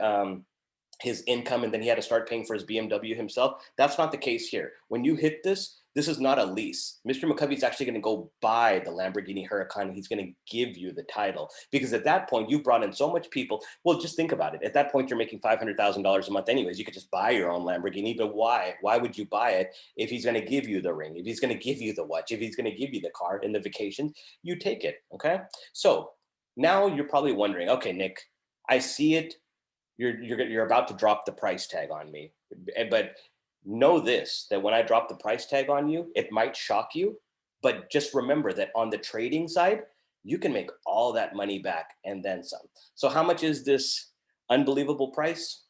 his income, and then he had to start paying for his BMW himself. That's not the case here. When you hit this, this is not a lease. Mr. McCovey is actually going to go buy the Lamborghini Huracan, and he's going to give you the title, because at that point you've brought in so much people. Well, just think about it. At that point, you're making $500,000 a month anyways. You could just buy your own Lamborghini, but why? Why would you buy it if he's going to give you the ring, if he's going to give you the watch, if he's going to give you the car and the vacations? You take it, okay? So now you're probably wondering, okay, Nick, I see it. You're about to drop the price tag on me, but know this, that when I drop the price tag on you, it might shock you, but just remember that on the trading side, you can make all that money back and then some. So how much is this unbelievable price?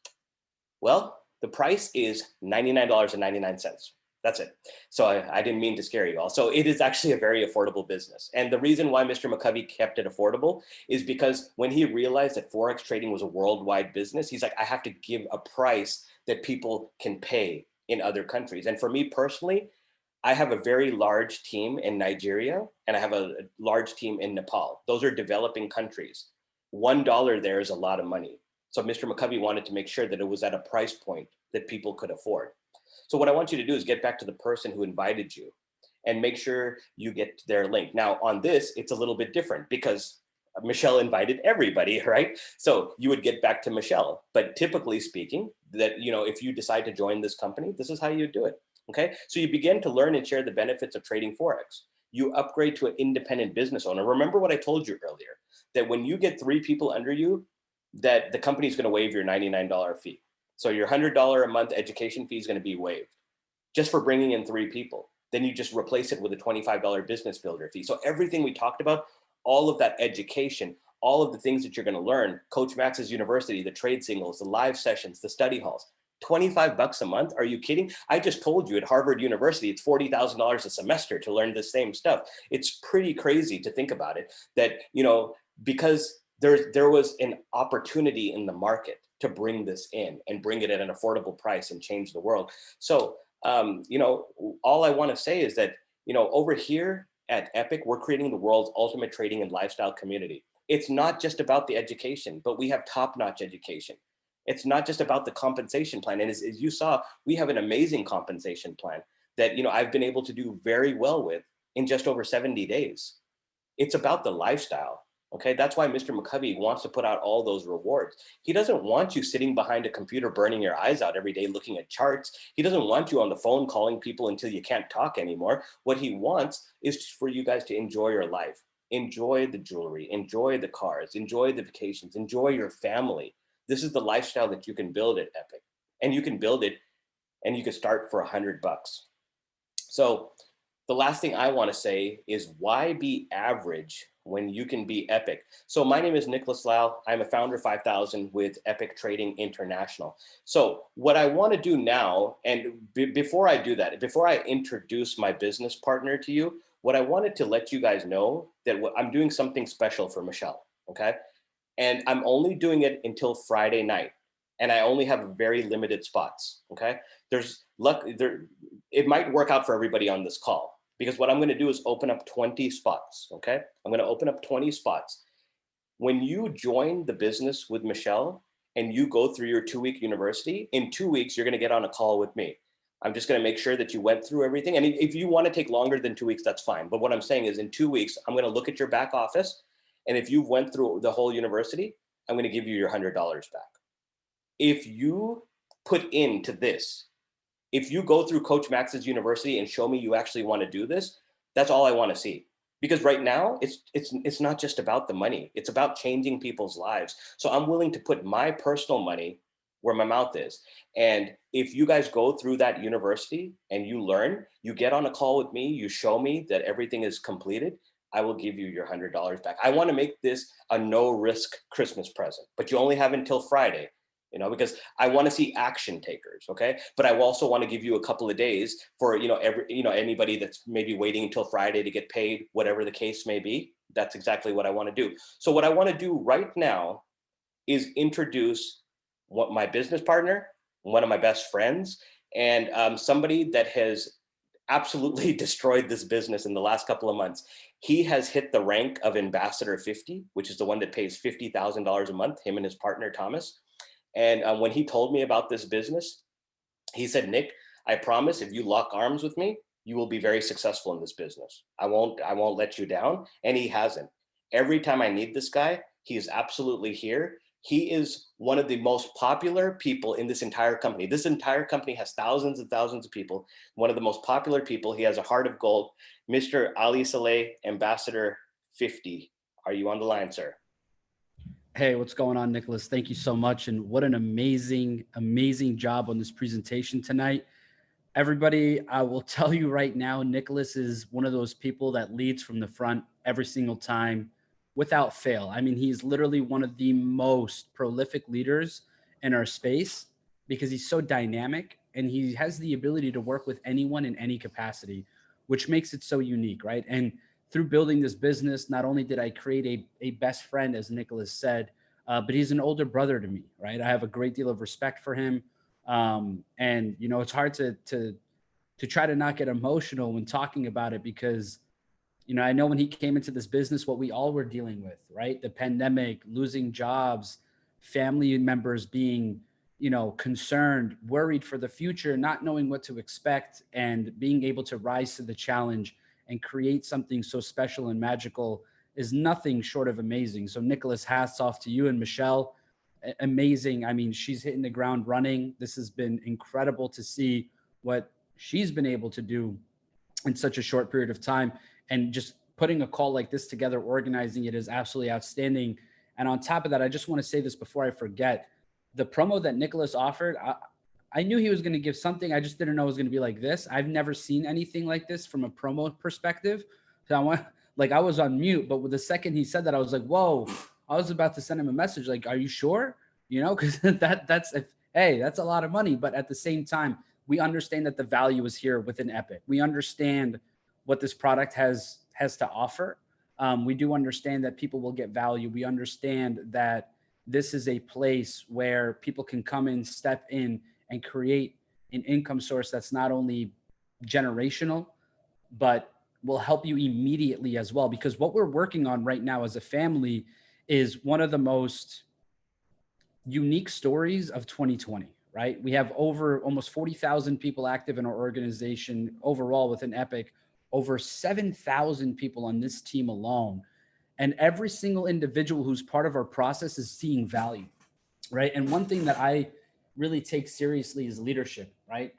Well, the price is $99.99. That's it. So I didn't mean to scare you all. So it is actually a very affordable business. And the reason why Mr. McCovey kept it affordable is because when he realized that Forex trading was a worldwide business, he's like, I have to give a price that people can pay in other countries. And for me personally, I have a very large team in Nigeria, and I have a large team in Nepal. Those are developing countries. $1 there is a lot of money. So Mr. McCovey wanted to make sure that it was at a price point that people could afford. So what I want you to do is get back to the person who invited you and make sure you get their link. Now on this, it's a little bit different because Michelle invited everybody, right? So you would get back to Michelle. But typically speaking, that, you know, if you decide to join this company, this is how you do it. Okay. So you begin to learn and share the benefits of trading Forex. You upgrade to an independent business owner. Remember what I told you earlier, that when you get 3 people under you, that the company is going to waive your $99 fee. So your $100 a month education fee is going to be waived just for bringing in 3 people. Then you just replace it with a $25 business builder fee. So everything we talked about, all of that education, all of the things that you're going to learn, Coach Max's University, the trade signals, the live sessions, the study halls, $25 a month. Are you kidding? I just told you at Harvard University, it's $40,000 a semester to learn the same stuff. It's pretty crazy to think about it, that, you know, because there was an opportunity in the market to bring this in and bring it at an affordable price and change the world. So, you know, all I want to say is that, you know, over here at Epic, we're creating the world's ultimate trading and lifestyle community. It's not just about the education, but we have top-notch education. It's not just about the compensation plan. And as you saw, we have an amazing compensation plan that, you know, I've been able to do very well with in just over 70 days. It's about the lifestyle. Okay, that's why Mr. McCovey wants to put out all those rewards. He doesn't want you sitting behind a computer burning your eyes out every day looking at charts. He doesn't want you on the phone calling people until you can't talk anymore. What he wants is for you guys to enjoy your life, enjoy the jewelry, enjoy the cars, enjoy the vacations, enjoy your family. This is the lifestyle that you can build at Epic, and you can build it, and you can start for $100. So the last thing I want to say is, why be average when you can be epic? So my name is Nicholas Lau. I'm a founder 5000 with Epic Trading International. So what I want to do now, and before I do that, before I introduce my business partner to you, what I wanted to let you guys know that I'm doing something special for Michelle, okay? And I'm only doing it until Friday night. And I only have very limited spots, okay? There's luck there. It might work out for everybody on this call, because what I'm going to do is open up 20 spots, okay? I'm going to open up 20 spots. When you join the business with Michelle and you go through your 2-week university, in 2 weeks, you're going to get on a call with me. I'm just going to make sure that you went through everything. And if you want to take longer than 2 weeks, that's fine. But what I'm saying is, in 2 weeks, I'm going to look at your back office. And if you went through the whole university, I'm going to give you your $100 back. If you put into this, if you go through Coach Max's University and show me you actually want to do this, that's all I want to see. Because right now, it's not just about the money. It's about changing people's lives. So I'm willing to put my personal money where my mouth is. And if you guys go through that university and you learn, you get on a call with me, you show me that everything is completed, I will give you your $100 back. I want to make this a no risk Christmas present, but you only have until Friday, you know, because I want to see action takers. Okay. But I also want to give you a couple of days for, you know, anybody that's maybe waiting until Friday to get paid, whatever the case may be. That's exactly what I want to do. So what I want to do right now is introduce what my business partner, one of my best friends, and somebody that has absolutely destroyed this business in the last couple of months. He has hit the rank of Ambassador 50, which is the one that pays $50,000 a month, him and his partner, Thomas. And when he told me about this business, he said, Nick, I promise if you lock arms with me, you will be very successful in this business. I won't let you down. And he hasn't. Every time I need this guy, he is absolutely here. He is one of the most popular people in this entire company. This entire company has thousands and thousands of people. One of the most popular people. He has a heart of gold. Mr. Ali Saleh, Ambassador 50. Are you on the line, sir? Hey, what's going on, Nicholas? Thank you so much. And what an amazing, amazing job on this presentation tonight. Everybody, I will tell you right now, Nicholas is one of those people that leads from the front every single time without fail. I mean, he's literally one of the most prolific leaders in our space because he's so dynamic and he has the ability to work with anyone in any capacity, which makes it so unique, right? And through building this business, not only did I create a best friend, as Nicholas said, but he's an older brother to me, right? I have a great deal of respect for him. And you know, it's hard to try to not get emotional when talking about it because, you know, I know when he came into this business, what we all were dealing with, right? The pandemic, losing jobs, family members being, you know, concerned, worried for the future, not knowing what to expect, and being able to rise to the challenge and create something so special and magical is nothing short of amazing. So Nicholas, hats off to you and Michelle. Amazing. I mean, she's hitting the ground running. This has been incredible to see what she's been able to do in such a short period of time. And just putting a call like this together, organizing it is absolutely outstanding. And on top of that, I just want to say this before I forget. The promo that Nicholas offered, I knew he was going to give something. I just didn't know it was going to be like this. I've never seen anything like this from a promo perspective. So I was on mute, but with the second he said that, I was like, whoa, I was about to send him a message. Like, are you sure? You know, because hey, that's a lot of money. But at the same time, we understand that the value is here within Epic. We understand what this product has to offer. We do understand that people will get value. We understand that this is a place where people can come in, step in, and create an income source that's not only generational, but will help you immediately as well. Because what we're working on right now as a family is one of the most unique stories of 2020, right? We have over almost 40,000 people active in our organization overall within Epic, over 7,000 people on this team alone. And every single individual who's part of our process is seeing value, right? And one thing that I really take seriously is leadership, right?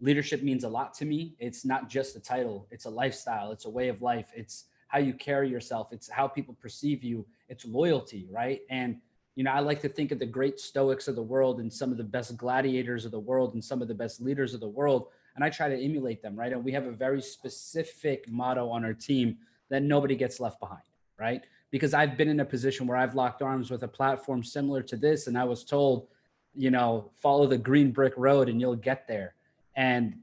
Leadership means a lot to me. It's not just a title. It's a lifestyle. It's a way of life. It's how you carry yourself. It's how people perceive you. It's loyalty, right? And, you know, I like to think of the great Stoics of the world and some of the best gladiators of the world and some of the best leaders of the world. And I try to emulate them, right? And we have a very specific motto on our team that nobody gets left behind, right? Because I've been in a position where I've locked arms with a platform similar to this. And I was told, you know, follow the green brick road and you'll get there. And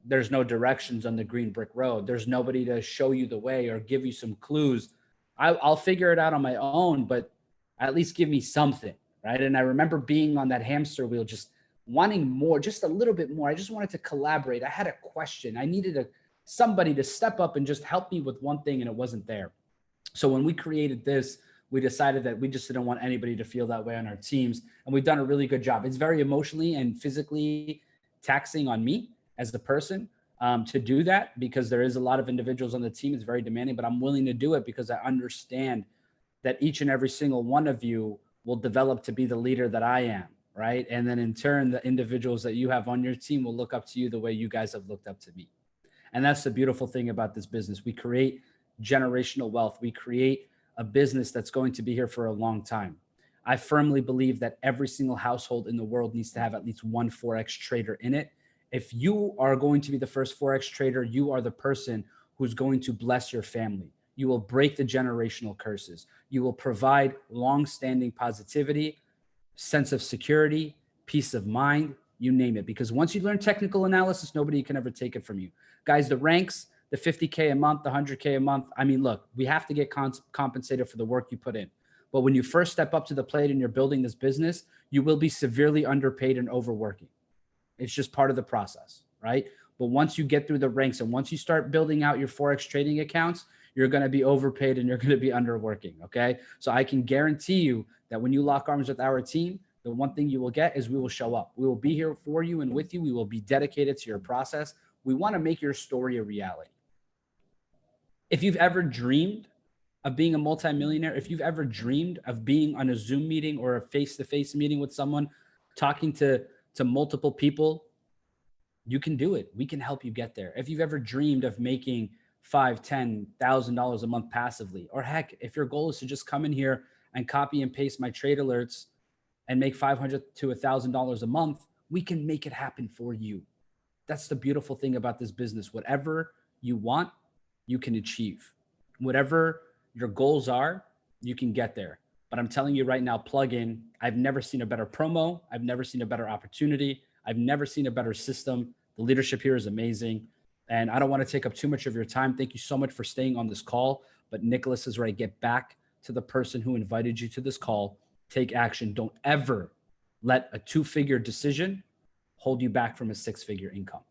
there's no directions on the green brick road. There's nobody to show you the way or give you some clues. I'll figure it out on my own, but at least give me something, right? And I remember being on that hamster wheel, just wanting more, just a little bit more. I just wanted to collaborate. I had a question. I needed somebody to step up and just help me with one thing, and it wasn't there. So when we created this, we decided that we just didn't want anybody to feel that way on our teams. And we've done a really good job. It's very emotionally and physically taxing on me as the person to do that, because there is a lot of individuals on the team. It's very demanding, but I'm willing to do it because I understand that each and every single one of you will develop to be the leader that I am, right? And then in turn, the individuals that you have on your team will look up to you the way you guys have looked up to me. And that's the beautiful thing about this business. We create generational wealth. We create a business that's going to be here for a long time. I firmly believe that every single household in the world needs to have at least one Forex trader in it. If you are going to be the first Forex trader, you are the person who's going to bless your family. You will break the generational curses. You will provide long-standing positivity, sense of security, peace of mind, you name it. Because once you learn technical analysis, nobody can ever take it from you. Guys, the ranks, the 50K a month, the 100K a month. I mean, look, we have to get compensated for the work you put in. But when you first step up to the plate and you're building this business, you will be severely underpaid and overworking. It's just part of the process, right? But once you get through the ranks and once you start building out your Forex trading accounts, you're going to be overpaid and you're going to be underworking, okay? So I can guarantee you that when you lock arms with our team, the one thing you will get is we will show up. We will be here for you and with you. We will be dedicated to your process. We want to make your story a reality. If you've ever dreamed of being a multimillionaire, if you've ever dreamed of being on a Zoom meeting or a face-to-face meeting with someone, talking to multiple people, you can do it. We can help you get there. If you've ever dreamed of making $5,000, $10,000 a month passively, or heck, if your goal is to just come in here and copy and paste my trade alerts and make $500 to $1,000 a month, we can make it happen for you. That's the beautiful thing about this business. Whatever you want, you can achieve. Whatever your goals are, you can get there. But I'm telling you right now, plug in. I've never seen a better promo. I've never seen a better opportunity. I've never seen a better system. The leadership here is amazing. And I don't want to take up too much of your time. Thank you so much for staying on this call. But Nicholas is right. Get back to the person who invited you to this call. Take action. Don't ever let a 2-figure decision hold you back from a 6-figure income.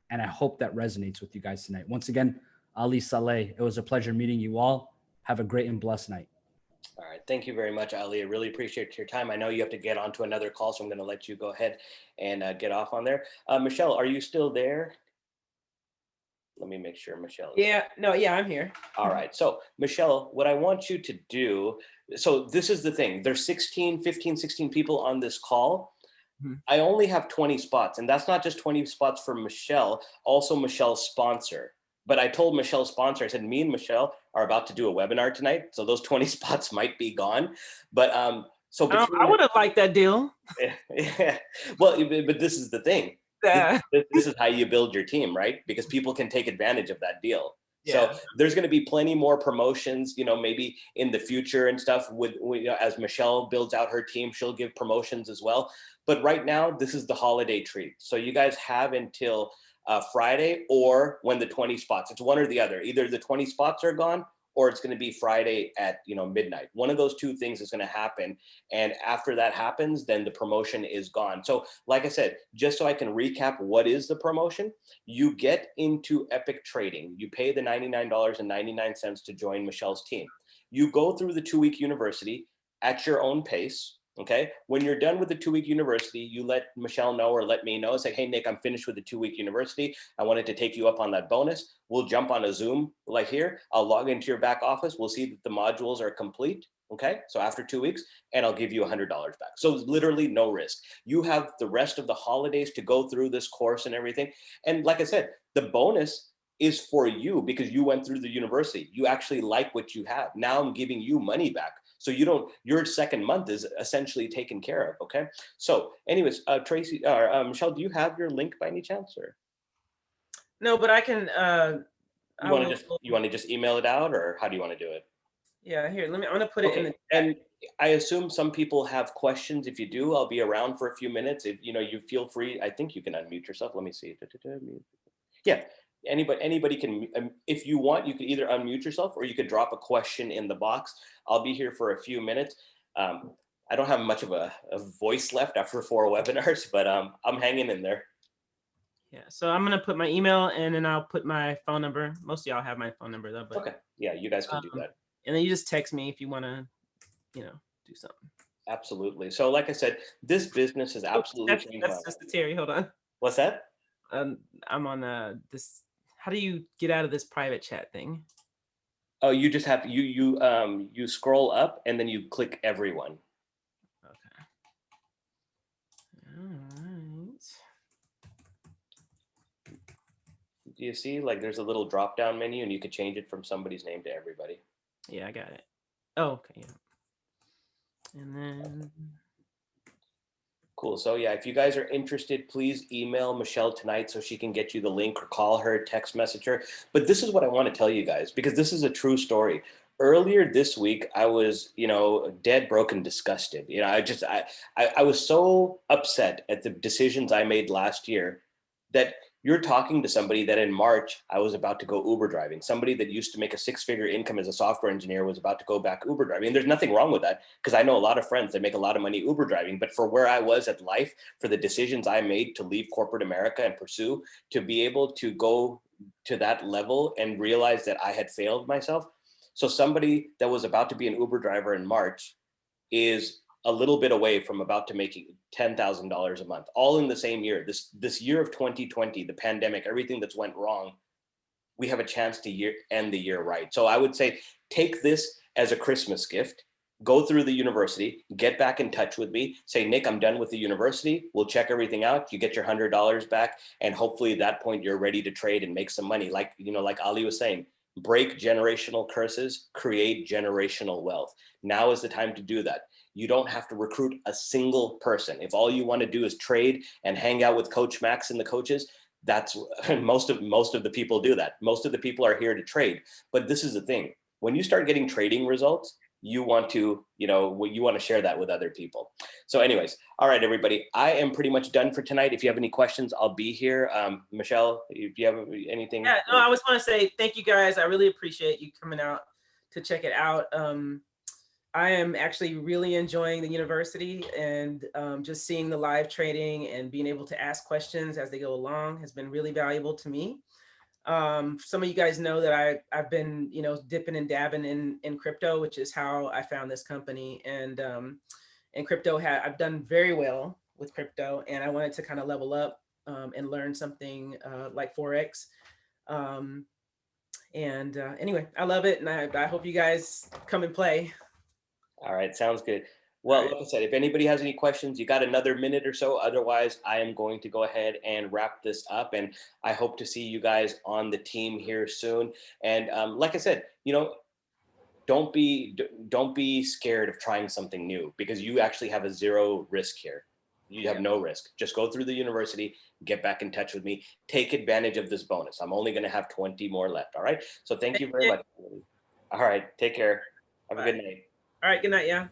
And I hope that resonates with you guys tonight. Once again, Ali Saleh, it was a pleasure meeting you all. Have a great and blessed night. All right. Thank you very much, Ali. I really appreciate your time. I know you have to get onto another call, so I'm going to let you go ahead and get off on there. Michelle, are you still there? Let me make sure Michelle is. Yeah, no, yeah, I'm here. All right. So Michelle, what I want you to do, so this is the thing. There's 15, 16 people on this call. I only have 20 spots, and that's not just 20 spots for Michelle, also Michelle's sponsor. But I told Michelle's sponsor, I said, me and Michelle are about to do a webinar tonight, so those 20 spots might be gone. But so I would have liked that deal. Yeah. Well, but this is the thing. This is how you build your team, right? Because people can take advantage of that deal. Yeah. So there's going to be plenty more promotions, maybe in the future and stuff. As Michelle builds out her team, she'll give promotions as well. But right now, this is the holiday treat. So you guys have until Friday, or when the 20 spots. It's one or the other. Either the 20 spots are gone, or it's going to be Friday at midnight. One of those two things is going to happen. And after that happens, then the promotion is gone. So like I said, just so I can recap what is the promotion, you get into Epic Trading. You pay the $99.99 to join Michelle's team. You go through the 2-week university at your own pace. Okay. When you're done with the 2-week university, you let Michelle know or let me know. It's like, hey, Nick, I'm finished with the 2-week university. I wanted to take you up on that bonus. We'll jump on a Zoom like here. I'll log into your back office. We'll see that the modules are complete. Okay. So after 2 weeks, and I'll give you $100 back. So literally no risk. You have the rest of the holidays to go through this course and everything. And like I said, the bonus is for you because you went through the university. You actually like what you have. Now I'm giving you money back. So your second month is essentially taken care of. Okay. So anyways, Tracy, Michelle, do you have your link by any chance, or? No, but I can, you want to just email it out, or how do you want to do it? Yeah, here, I'm going to put it in the chat. And I assume some people have questions. If you do, I'll be around for a few minutes. If you feel free, I think you can unmute yourself. Let me see. Yeah. Anybody can, if you want, you could either unmute yourself or you could drop a question in the box. I'll be here for a few minutes. I don't have much of a voice left after 4 webinars, but I'm hanging in there. Yeah, so I'm going to put my email and then I'll put my phone number. Most of y'all have my phone number though. But, okay. Yeah, you guys can do that. And then you just text me if you want to, do something. Absolutely. So like I said, this business is absolutely changed. That's just Terry. Hold on. What's that? I'm on this. How do you get out of this private chat thing? Oh, you just have you scroll up and then you click everyone. Okay. All right. Do you see there's a little drop down menu and you could change it from somebody's name to everybody? Yeah, I got it. Oh, okay. Yeah. And then. Cool. So yeah, if you guys are interested, please email Michelle tonight so she can get you the link, or call her, text message her. But this is what I want to tell you guys, because this is a true story. Earlier this week, I was, dead, broken, disgusted. I was so upset at the decisions I made last year that you're talking to somebody that in March, I was about to go Uber driving. Somebody that used to make a 6-figure income as a software engineer was about to go back Uber driving. And there's nothing wrong with that, because I know a lot of friends that make a lot of money Uber driving. But for where I was at life, for the decisions I made to leave corporate America and pursue, to be able to go to that level and realize that I had failed myself. So somebody that was about to be an Uber driver in March is a little bit away from about to making $10,000 a month, all in the same year. This year of 2020, the pandemic, everything that's went wrong, we have a chance to end the year right. So I would say take this as a Christmas gift. Go through the university, get back in touch with me, say, Nick, I'm done with the university. We'll check everything out. You get your $100 back. And hopefully at that point, you're ready to trade and make some money. Like, like Ali was saying, break generational curses, create generational wealth. Now is the time to do that. You don't have to recruit a single person. If all you want to do is trade and hang out with Coach Max and the coaches, that's most of the people do that. Most of the people are here to trade. But this is the thing. When you start getting trading results, you want to, you want to share that with other people. So anyways, all right, everybody, I am pretty much done for tonight. If you have any questions, I'll be here. Michelle, if you have anything. Yeah, no, I just want to say thank you guys. I really appreciate you coming out to check it out. I am actually really enjoying the university, and just seeing the live trading and being able to ask questions as they go along has been really valuable to me. Some of you guys know that I've been, dipping and dabbing in crypto, which is how I found this company. And crypto I've done very well with crypto, and I wanted to kind of level up and learn something like Forex. Anyway, I love it, and I hope you guys come and play. All right, sounds good. Well, Right. like I said, if anybody has any questions, you got another minute or so. Otherwise, I am going to go ahead and wrap this up. And I hope to see you guys on the team here soon. And like I said, don't be scared of trying something new, because you actually have a zero risk here. You have no risk. Just go through the university, get back in touch with me, take advantage of this bonus. I'm only going to have 20 more left. All right. So thank you very much. All right. Take care. Have a good night. All right. Good night. Yeah.